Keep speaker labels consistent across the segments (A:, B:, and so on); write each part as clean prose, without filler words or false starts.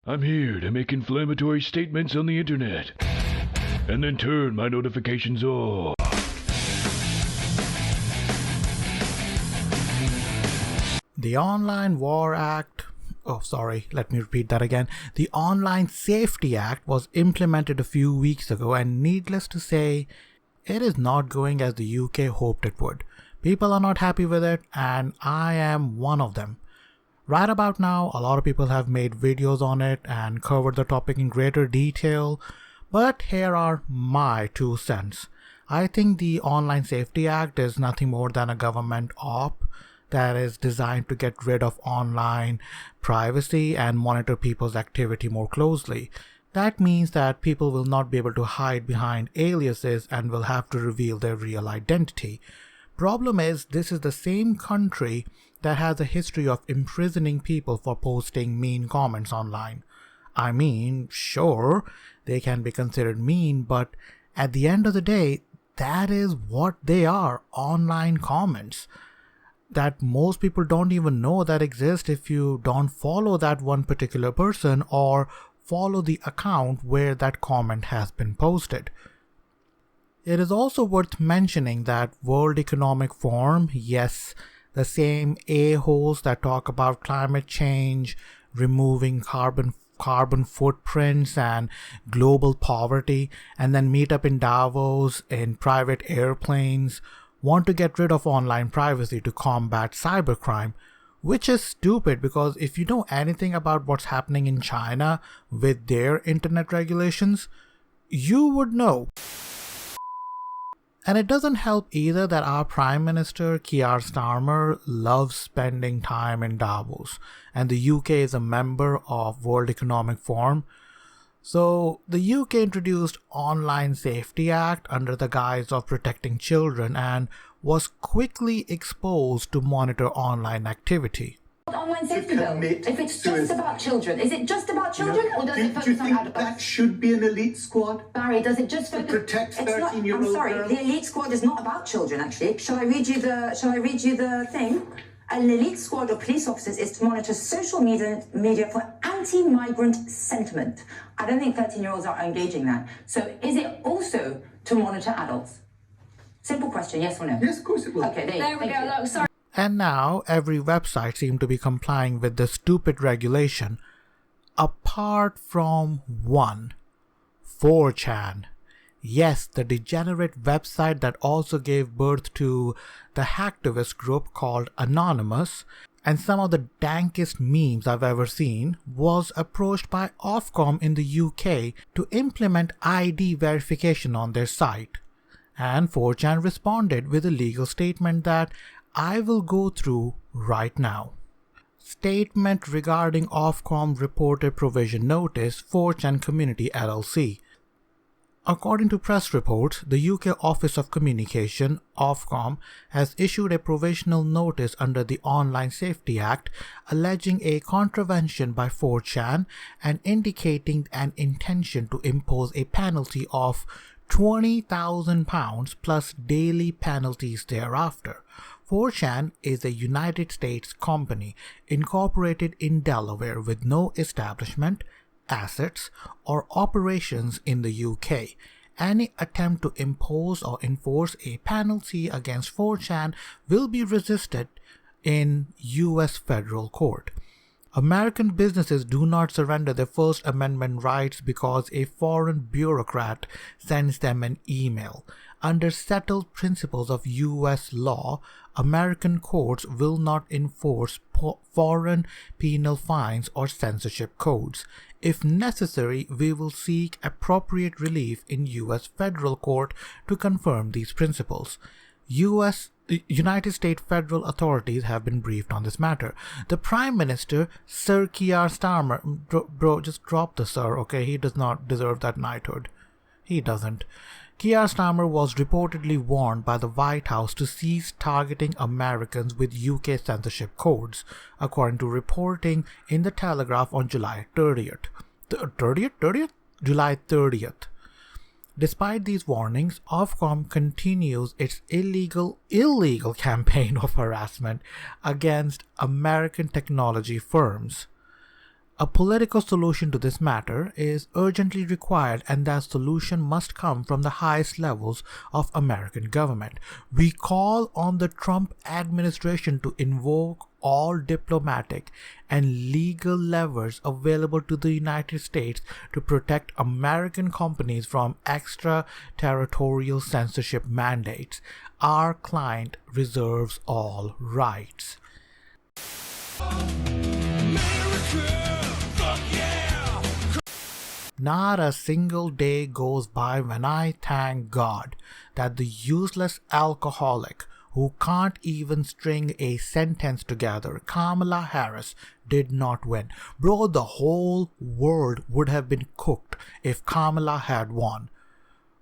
A: I'm here to make inflammatory statements on the internet, and then turn my notifications off.
B: The Online War Act, let me repeat that again. The Online Safety Act was implemented a few weeks ago, and needless to say, it is not going as the UK hoped it would. People are not happy with it, and I am one of them. Right about now, a lot of people have made videos on it and covered the topic in greater detail, but here are my 2 cents. I think the Online Safety Act is nothing more than a government op that is designed to get rid of online privacy and monitor people's activity more closely. That means that people will not be able to hide behind aliases and will have to reveal their real identity. Problem is, this is the same country that has a history of imprisoning people for posting mean comments online. I mean, sure, they can be considered mean, but at the end of the day, that is what they are, online comments that most people don't even know that exist if you don't follow that one particular person or follow the account where that comment has been posted. It is also worth mentioning that World Economic Forum, yes, the same a-holes that talk about climate change, removing carbon footprints and global poverty, and then meet up in Davos in private airplanes, want to get rid of online privacy to combat cybercrime, which is stupid because if you know anything about what's happening in China with their internet regulations, you would know. And it doesn't help either that our Prime Minister Kier Starmer loves spending time in Davos, and the UK is a member of World Economic Forum. So the UK introduced Online Safety Act under the guise of protecting children and was quickly exposed to monitor online activity.
C: Online safety bill. If it's just about children, is it just about children, or does it focus on adults?
D: That should be an elite squad?
C: Barry, does it just focus?
D: Protect 13-year-old
C: I'm sorry,
D: girls?
C: the elite squad is not about children. Actually, shall I read you the thing? An elite squad of police officers is to monitor social media for anti-migrant sentiment. I don't think 13-year-olds are engaging that. So, is it also to monitor adults? Simple question, yes or no?
D: Yes, of course it will.
C: Okay, there we go. Look, sorry.
B: And now every website seems to be complying with this stupid regulation, apart from one, 4chan. Yes, the degenerate website that also gave birth to the hacktivist group called Anonymous, and some of the dankest memes I've ever seen, was approached by Ofcom in the UK to implement ID verification on their site. And 4chan responded with a legal statement that I will go through right now. Statement regarding Ofcom reported provision notice 4chan Community LLC. According to press reports, the UK Office of Communication, Ofcom, has issued a provisional notice under the Online Safety Act alleging a contravention by 4chan and indicating an intention to impose a penalty of £20,000 plus daily penalties thereafter. 4chan is a United States company incorporated in Delaware with no establishment, assets, or operations in the UK. Any attempt to impose or enforce a penalty against 4chan will be resisted in US federal court. American businesses do not surrender their First Amendment rights because a foreign bureaucrat sends them an email. Under settled principles of US law, American courts will not enforce foreign penal fines or censorship codes. If necessary, we will seek appropriate relief in US federal court to confirm these principles. United States federal authorities have been briefed on this matter. The Prime Minister, Sir Kier Starmer, bro, just drop the sir, okay? He does not deserve that knighthood. He doesn't. Keir Starmer was reportedly warned by the White House to cease targeting Americans with UK censorship codes, according to reporting in The Telegraph on July 30th. July 30th. Despite these warnings, Ofcom continues its illegal campaign of harassment against American technology firms. A political solution to this matter is urgently required, and that solution must come from the highest levels of American government. We call on the Trump administration to invoke all diplomatic and legal levers available to the United States to protect American companies from extraterritorial censorship mandates. Our client reserves all rights. Not a single day goes by when I thank God that the useless alcoholic who can't even string a sentence together, Kamala Harris, did not win. Bro, the whole world would have been cooked if Kamala had won.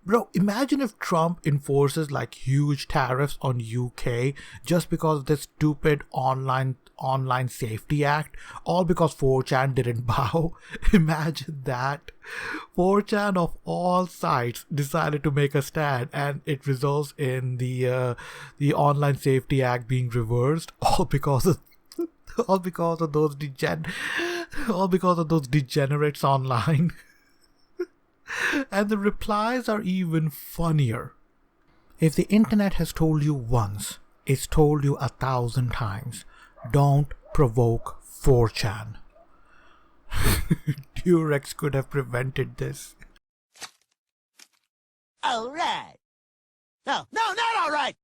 B: Bro, imagine if Trump enforces like huge tariffs on UK just because of this stupid online safety act, all because 4chan didn't bow. Imagine that. 4chan of all sites decided to make a stand, and it results in the online safety act being reversed, all because of those degenerates online. And the replies are even funnier. If the internet has told you once, it's told you 1,000 times. Don't provoke 4chan. Durex could have prevented this.
E: Alright. No, not alright!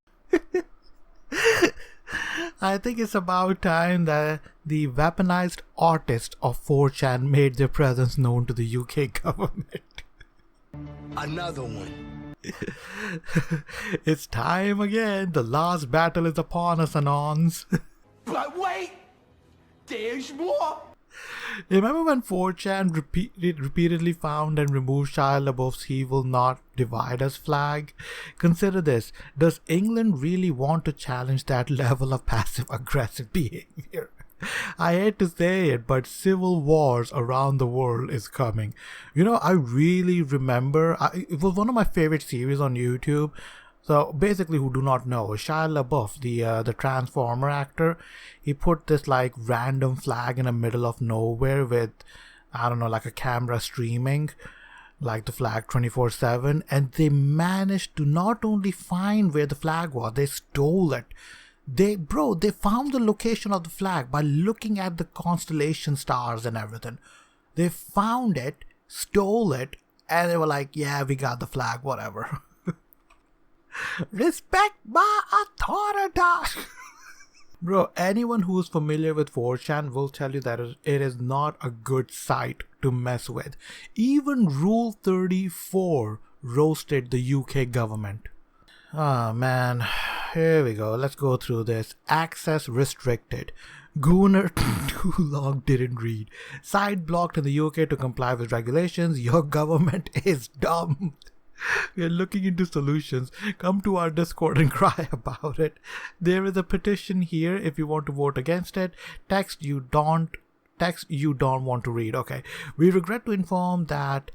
B: I think it's about time that the weaponized artists of 4chan made their presence known to the UK government.
E: Another one.
B: It's time again. The last battle is upon us, Anons.
E: But wait! There's more!
B: Remember when 4chan repeatedly found and removed Shia LaBeouf's "He Will Not Divide Us" flag? Consider this. Does England really want to challenge that level of passive-aggressive behavior? I hate to say it, but civil wars around the world is coming. You know, I really remember, it was one of my favorite series on YouTube. So basically, who do not know, Shia LaBeouf, the Transformer actor, he put this like random flag in the middle of nowhere with, I don't know, like a camera streaming, like the flag 24/7, and they managed to not only find where the flag was, they stole it. They found the location of the flag by looking at the constellation stars and everything. They found it, stole it, and they were like, yeah, we got the flag, whatever. Respect my authority. Bro, anyone who is familiar with 4chan will tell you that it is not a good site to mess with. Even Rule 34 roasted the UK government. Ah, man. Here we go. Let's go through this. Access restricted. Gooner too long didn't read. Site blocked in the UK to comply with regulations. Your government is dumb. We are looking into solutions. Come to our Discord and cry about it. There is a petition here if you want to vote against it. Text you don't want to read. Okay. We regret to inform that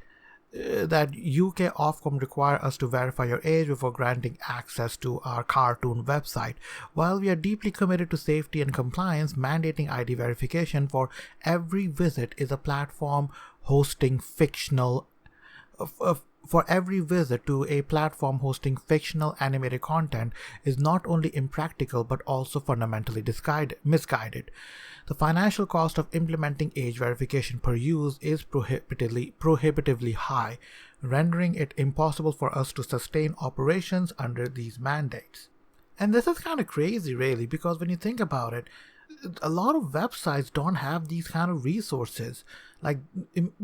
B: UK Ofcom require us to verify your age before granting access to our cartoon website. While we are deeply committed to safety and compliance, mandating ID verification for every visit is a platform hosting fictional for every visit to a platform hosting fictional animated content is not only impractical but also fundamentally misguided. The financial cost of implementing age verification per use is prohibitively high, rendering it impossible for us to sustain operations under these mandates. And this is kind of crazy, really, because when you think about it, a lot of websites don't have these kind of resources.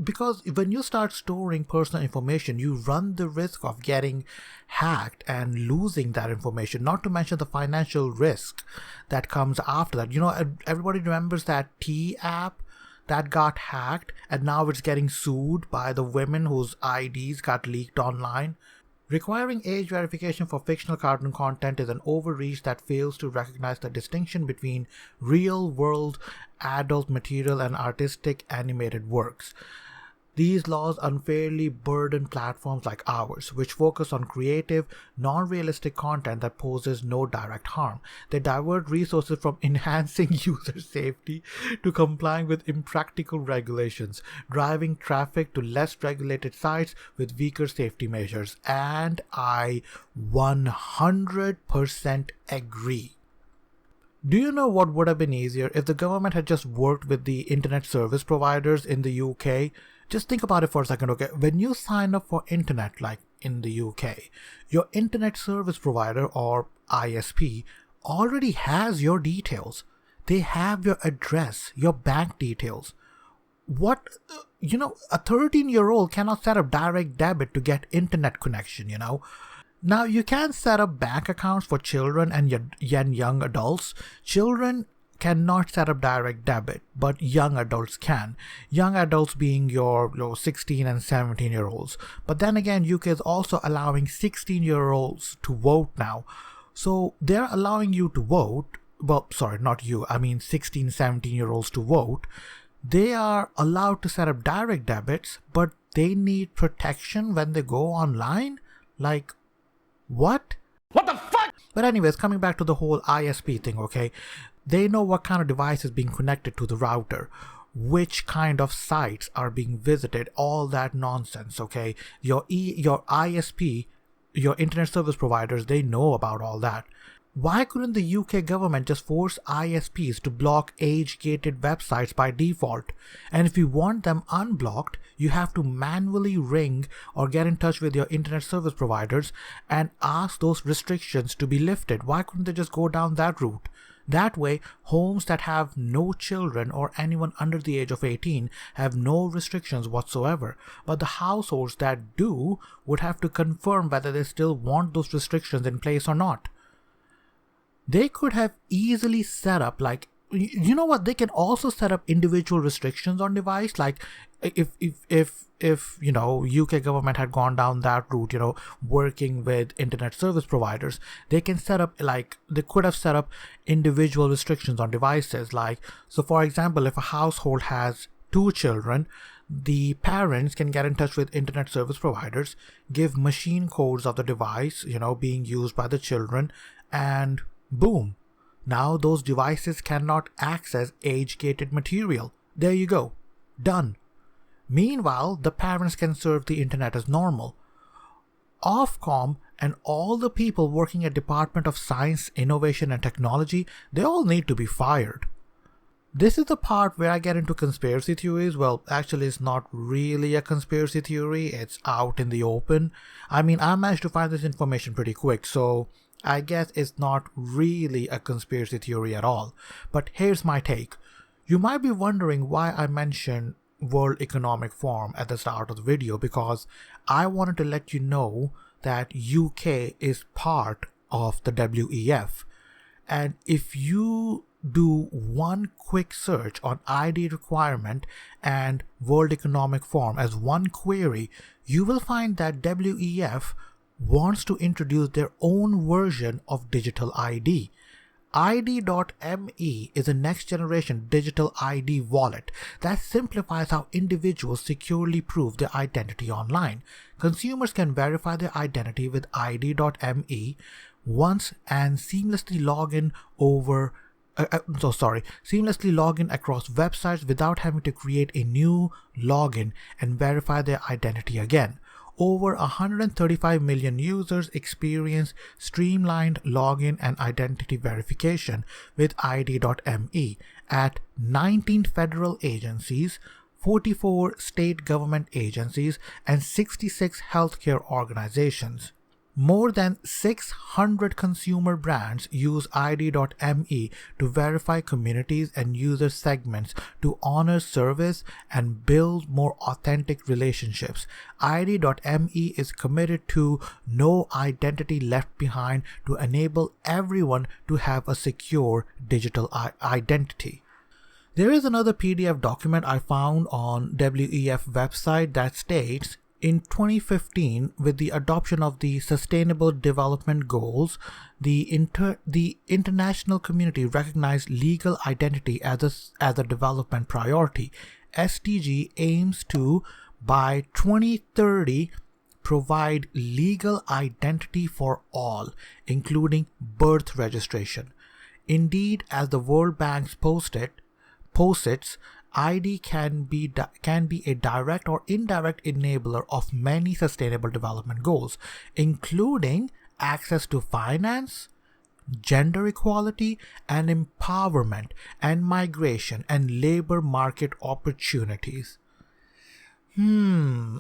B: Because when you start storing personal information, you run the risk of getting hacked and losing that information, not to mention the financial risk that comes after that. You know, everybody remembers that T app that got hacked and now it's getting sued by the women whose IDs got leaked online. Requiring age verification for fictional cartoon content is an overreach that fails to recognize the distinction between real-world adult material and artistic animated works. These laws unfairly burden platforms like ours, which focus on creative, non-realistic content that poses no direct harm. They divert resources from enhancing user safety to complying with impractical regulations, driving traffic to less regulated sites with weaker safety measures. And I 100% agree. Do you know what would have been easier if the government had just worked with the internet service providers in the UK? Just think about it for a second, okay? When you sign up for internet, like in the UK, your internet service provider or ISP already has your details. They have your address, your bank details. A 13-year-old cannot set up direct debit to get internet connection, Now, you can set up bank accounts for children and young adults. Children cannot set up direct debit, but young adults can. Young adults being your 16 and 17-year-olds. But then again, UK is also allowing 16-year-olds to vote now. So they're allowing you to vote. Well, sorry, not you. I mean 16, 17-year-olds to vote. They are allowed to set up direct debits, but they need protection when they go online? Like, what?
E: What the fuck?
B: But anyways, coming back to the whole ISP thing, okay? They know what kind of device is being connected to the router, which kind of sites are being visited, all that nonsense, okay? Your ISP, your internet service providers, they know about all that. Why couldn't the UK government just force ISPs to block age-gated websites by default? And if you want them unblocked, you have to manually ring or get in touch with your internet service providers and ask those restrictions to be lifted. Why couldn't they just go down that route? That way, homes that have no children or anyone under the age of 18 have no restrictions whatsoever. But the households that do would have to confirm whether they still want those restrictions in place or not. They could have easily set up, like, you know what, they can also set up individual restrictions on device. Like if UK government had gone down that route, working with internet service providers, they can set up, like, they could have set up individual restrictions on devices. Like, so for example, if a household has 2 children, the parents can get in touch with internet service providers, give machine codes of the device, being used by the children, and boom. Now those devices cannot access age-gated material. There you go. Done. Meanwhile, the parents can surf the internet as normal. Ofcom and all the people working at Department of Science, Innovation and Technology, they all need to be fired. This is the part where I get into conspiracy theories. Well, actually, it's not really a conspiracy theory. It's out in the open. I mean, I managed to find this information pretty quick, so I guess it's not really a conspiracy theory at all. But here's my take. You might be wondering why I mentioned World Economic Forum at the start of the video, because I wanted to let you know that UK is part of the WEF. And if you do one quick search on ID requirement and World Economic Forum as one query, you will find that WEF wants to introduce their own version of digital ID. ID.me is a next generation digital ID wallet that simplifies how individuals securely prove their identity online. Consumers can verify their identity with ID.me once and seamlessly log in across websites without having to create a new login and verify their identity again. Over 135 million users experience streamlined login and identity verification with ID.me at 19 federal agencies, 44 state government agencies, and 66 healthcare organizations. More than 600 consumer brands use ID.me to verify communities and user segments to honor service and build more authentic relationships. ID.me is committed to no identity left behind to enable everyone to have a secure digital identity. There is another PDF document I found on WEF website that states, in 2015, with the adoption of the Sustainable Development Goals, the international community recognized legal identity as a development priority. SDG aims to by 2030 provide legal identity for all, including birth registration. Indeed, as the World Bank posits, ID can be a direct or indirect enabler of many sustainable development goals, including access to finance, gender equality and empowerment, and migration and labor market opportunities.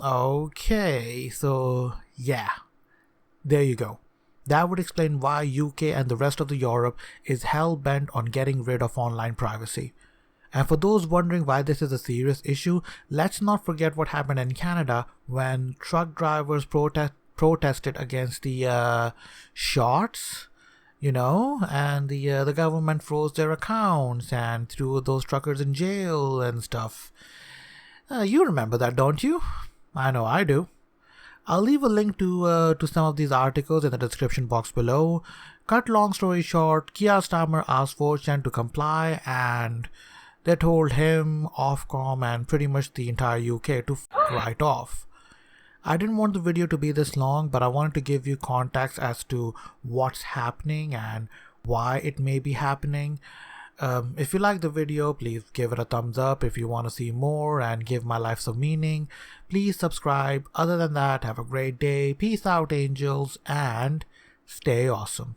B: Okay, so yeah, there you go. That would explain why UK and the rest of the Europe is hell-bent on getting rid of online privacy. And for those wondering why this is a serious issue, let's not forget what happened in Canada when truck drivers protested against the shots, and the government froze their accounts and threw those truckers in jail and stuff. You remember that, don't you? I know I do. I'll leave a link to some of these articles in the description box below. Cut long story short, Kier Starmer asked Fortune to comply, and they told him, Ofcom, and pretty much the entire UK to right off. I didn't want the video to be this long, but I wanted to give you context as to what's happening and why it may be happening. If you like the video, please give it a thumbs up. If you want to see more and give my life some meaning, please subscribe. Other than that, have a great day. Peace out, angels, and stay awesome.